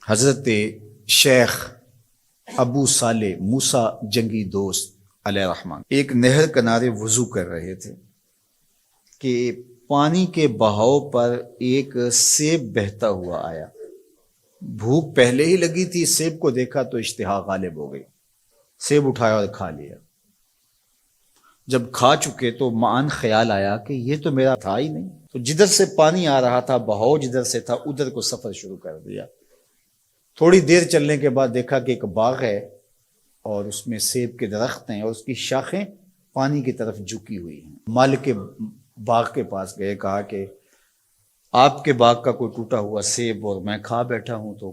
حضرت شیخ ابو صالح موسیٰ جنگی دوست علیہ الرحمن ایک نہر کنارے وضو کر رہے تھے کہ پانی کے بہاؤ پر ایک سیب بہتا ہوا آیا۔ بھوک پہلے ہی لگی تھی، سیب کو دیکھا تو اشتہا غالب ہو گئی، سیب اٹھایا اور کھا لیا۔ جب کھا چکے تو معاً خیال آیا کہ یہ تو میرا تھا ہی نہیں، تو جدھر سے پانی آ رہا تھا، بہاؤ جدھر سے تھا، ادھر کو سفر شروع کر دیا۔ تھوڑی دیر چلنے کے بعد دیکھا کہ ایک باغ ہے اور اس میں سیب کے درخت ہیں اور اس کی شاخیں پانی کی طرف جھکی ہوئی ہیں۔ مالک باغ کے پاس گئے، کہا کہ آپ کے باغ کا کوئی ٹوٹا ہوا سیب اور میں کھا بیٹھا ہوں، تو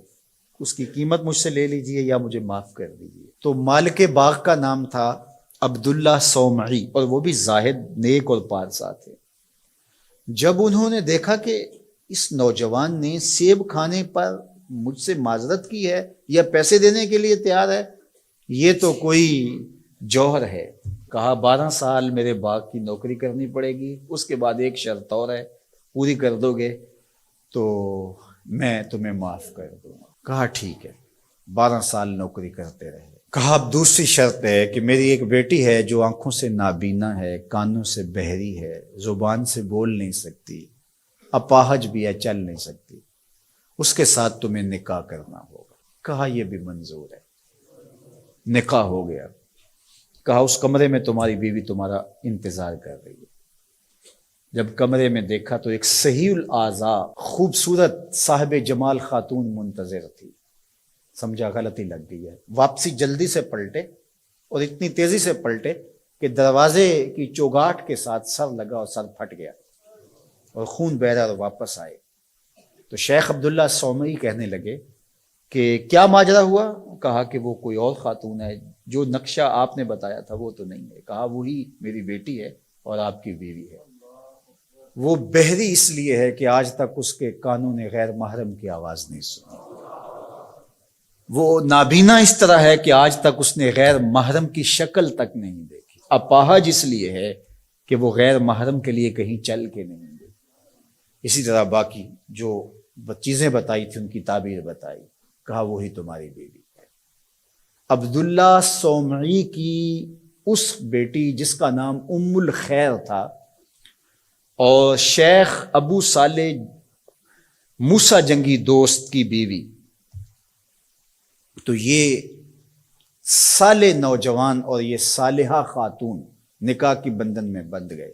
اس کی قیمت مجھ سے لے لیجئے یا مجھے معاف کر دیجئے۔ تو مالک باغ کا نام تھا عبداللہ صومعی، اور وہ بھی زاہد، نیک اور پارسا تھے۔ جب انہوں نے دیکھا کہ اس نوجوان نے سیب کھانے پر مجھ سے معذرت کی ہے یا پیسے دینے کے لیے تیار ہے، یہ تو کوئی جوہر ہے، کہا 12 سال میرے باغ کی نوکری کرنی پڑے گی، اس کے بعد ایک شرط اور ہے، پوری کر دو گے تو میں تمہیں معاف کر دوں گا۔ کہا ٹھیک ہے، 12 سال نوکری کرتے رہے۔ کہا اب دوسری شرط ہے کہ میری ایک بیٹی ہے جو آنکھوں سے نابینا ہے، کانوں سے بہری ہے، زبان سے بول نہیں سکتی، اپاہج بھی ہے، چل نہیں سکتی، اس کے ساتھ تمہیں نکاح کرنا ہوگا۔ کہا یہ بھی منظور ہے۔ نکاح ہو گیا۔ کہا اس کمرے میں تمہاری بیوی تمہارا انتظار کر رہی ہے۔ جب کمرے میں دیکھا تو ایک صحیح الاعضاء خوبصورت صاحب جمال خاتون منتظر تھی۔ سمجھا غلطی لگ گئی ہے، واپسی جلدی سے پلٹے اور اتنی تیزی سے پلٹے کہ دروازے کی چوگاٹ کے ساتھ سر لگا اور سر پھٹ گیا اور خون بہ رہا، اور واپس آئے تو شیخ عبداللہ صومعی کہنے لگے کہ کیا ماجرا ہوا؟ کہا کہ وہ کوئی اور خاتون ہے، جو نقشہ آپ نے بتایا تھا وہ تو نہیں ہے۔ کہا وہی میری بیٹی ہے اور آپ کی بیوی ہے۔ وہ بہری اس لیے ہے کہ آج تک اس کے کانوں نے غیر محرم کی آواز نہیں سنی۔ وہ نابینا اس طرح ہے کہ آج تک اس نے غیر محرم کی شکل تک نہیں دیکھی۔ اپاہج اس لیے ہے کہ وہ غیر محرم کے لیے کہیں چل کے نہیں گئی۔ اسی طرح باقی جو چیزیں بتائی تھی ان کی تعبیر بتائی۔ کہا وہی تمہاری بیوی ہے۔ عبداللہ صومعی کی اس بیٹی جس کا نام ام الخیر تھا اور شیخ ابو صالح موسیٰ جنگی دوست کی بیوی، تو یہ صالح نوجوان اور یہ صالحہ خاتون نکاح کی بندھن میں بندھ گئے۔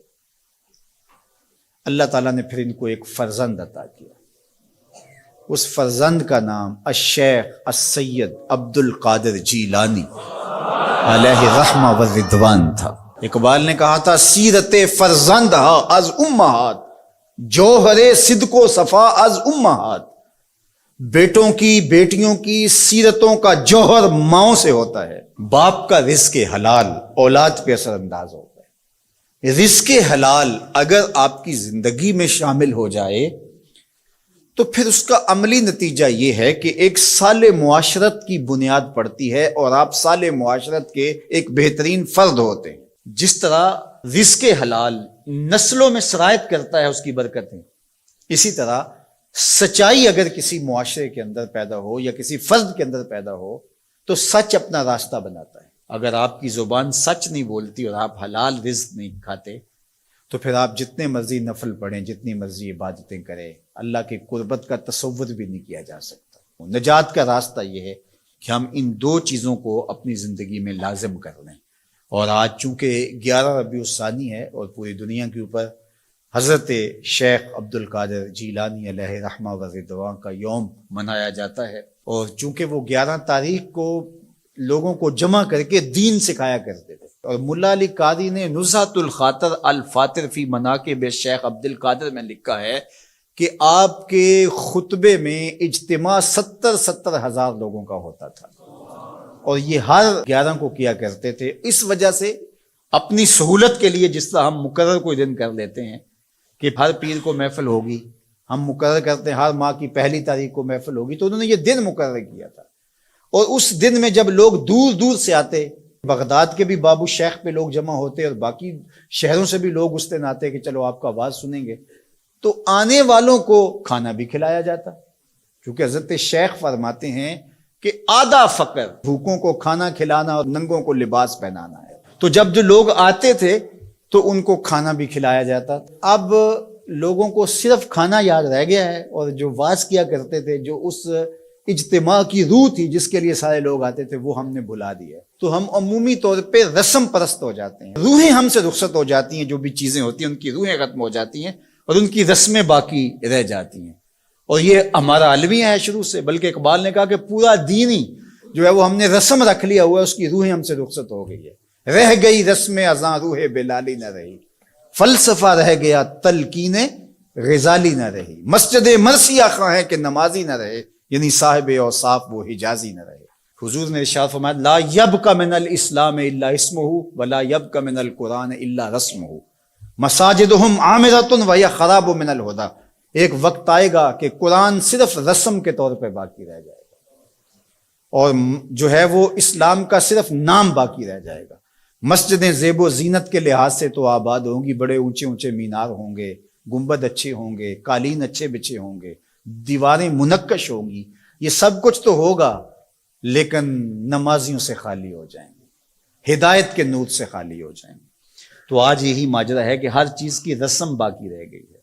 اللہ تعالیٰ نے پھر ان کو ایک فرزند عطا کیا۔ اس فرزند کا نام الشیخ السید عبد القادر جیلانی علیہ رحمہ و رضوان تھا۔ اقبال نے کہا تھا سیرت فرزند از امہات، جوہر صدق و صفا از امہات۔ بیٹوں کی بیٹیوں کی سیرتوں کا جوہر ماؤں سے ہوتا ہے۔ باپ کا رزق حلال اولاد پہ اثر انداز ہوتا ہے۔ رزق حلال اگر آپ کی زندگی میں شامل ہو جائے تو پھر اس کا عملی نتیجہ یہ ہے کہ ایک صالح معاشرت کی بنیاد پڑتی ہے اور آپ صالح معاشرت کے ایک بہترین فرد ہوتے ہیں۔ جس طرح رزق حلال نسلوں میں سرایت کرتا ہے اس کی برکتیں، اسی طرح سچائی اگر کسی معاشرے کے اندر پیدا ہو یا کسی فرد کے اندر پیدا ہو تو سچ اپنا راستہ بناتا ہے۔ اگر آپ کی زبان سچ نہیں بولتی اور آپ حلال رزق نہیں کھاتے تو پھر آپ جتنے مرضی نفل پڑھیں، جتنی مرضی عبادتیں کریں، اللہ کی قربت کا تصور بھی نہیں کیا جا سکتا۔ نجات کا راستہ یہ ہے کہ ہم ان دو چیزوں کو اپنی زندگی میں لازم کر لیں۔ اور آج چونکہ 11 ربیع الثانی ہے اور پوری دنیا کے اوپر حضرت شیخ عبد القادر جیلانی علیہ رحمہ و رضوان کا یوم منایا جاتا ہے، اور چونکہ وہ 11 تاریخ کو لوگوں کو جمع کر کے دین سکھایا کرتے تھے، اور ملا علی قاری نے نزہۃ الخاطر الفاطر فی مناقب شیخ عبد القادر میں لکھا ہے کہ آپ کے خطبے میں اجتماع 70 ہزار لوگوں کا ہوتا تھا، اور یہ ہر 11 کو کیا کرتے تھے۔ اس وجہ سے اپنی سہولت کے لیے جس طرح ہم مقرر کوئی دن کر لیتے ہیں کہ ہر پیر کو محفل ہوگی، ہم مقرر کرتے ہیں ہر ماہ کی پہلی تاریخ کو محفل ہوگی، تو انہوں نے یہ دن مقرر کیا تھا۔ اور اس دن میں جب لوگ دور دور سے آتے، بغداد کے بھی بابو شیخ پہ لوگ جمع ہوتے اور باقی شہروں سے بھی لوگ اس دن آتے کہ چلو آپ کا آواز سنیں گے، تو آنے والوں کو کھانا بھی کھلایا جاتا، کیونکہ حضرت شیخ فرماتے ہیں کہ آدھا فقر بھوکوں کو کھانا کھلانا اور ننگوں کو لباس پہنانا ہے. تو جب جو لوگ آتے تھے تو ان کو کھانا بھی کھلایا جاتا. اب لوگوں کو صرف کھانا یاد رہ گیا ہے، اور جو واز کیا کرتے تھے، جو اس اجتماع کی روح تھی جس کے لیے سارے لوگ آتے تھے، وہ ہم نے بھلا دیا. تو ہم عمومی طور پہ رسم پرست ہو جاتے ہیں، روحیں ہم سے رخصت ہو جاتی ہیں. جو بھی چیزیں ہوتی ہیں ان کی روحیں ختم ہو جاتی ہیں اور ان کی رسمیں باقی رہ جاتی ہیں. اور یہ ہمارا المیہ ہے شروع سے، بلکہ اقبال نے کہا کہ پورا دین ہی جو ہے وہ ہم نے رسم رکھ لیا ہوا ہے، اس کی روحیں ہم سے رخصت ہو گئی ہے. رہ گئی رسم ازاں روح بلالی نہ رہی، فلسفہ رہ گیا تلقین غزالی نہ رہی. مسجد مرثیہ خواہ ہے کہ نمازی نہ رہے، یعنی صاحب اوصاف وہ حجازی نہ رہے. حضور نے ارشاد فرمایا لا یبق من الاسلام الا اسمہ ولا یبق من القرآن الا رسمہ مساجدہم عامرۃ وہی خراب من الہدی. ایک وقت آئے گا کہ قرآن صرف رسم کے طور پہ باقی رہ جائے گا، اور جو ہے وہ اسلام کا صرف نام باقی رہ جائے گا. مسجدیں زیب و زینت کے لحاظ سے تو آباد ہوں گی، بڑے اونچے اونچے مینار ہوں گے، گنبد اچھے ہوں گے، قالین اچھے بچھے ہوں گے، دیواریں منقش ہوں گی، یہ سب کچھ تو ہوگا، لیکن نمازیوں سے خالی ہو جائیں گے، ہدایت کے نور سے خالی ہو جائیں گے. تو آج یہی ماجرا ہے کہ ہر چیز کی رسم باقی رہ گئی ہے.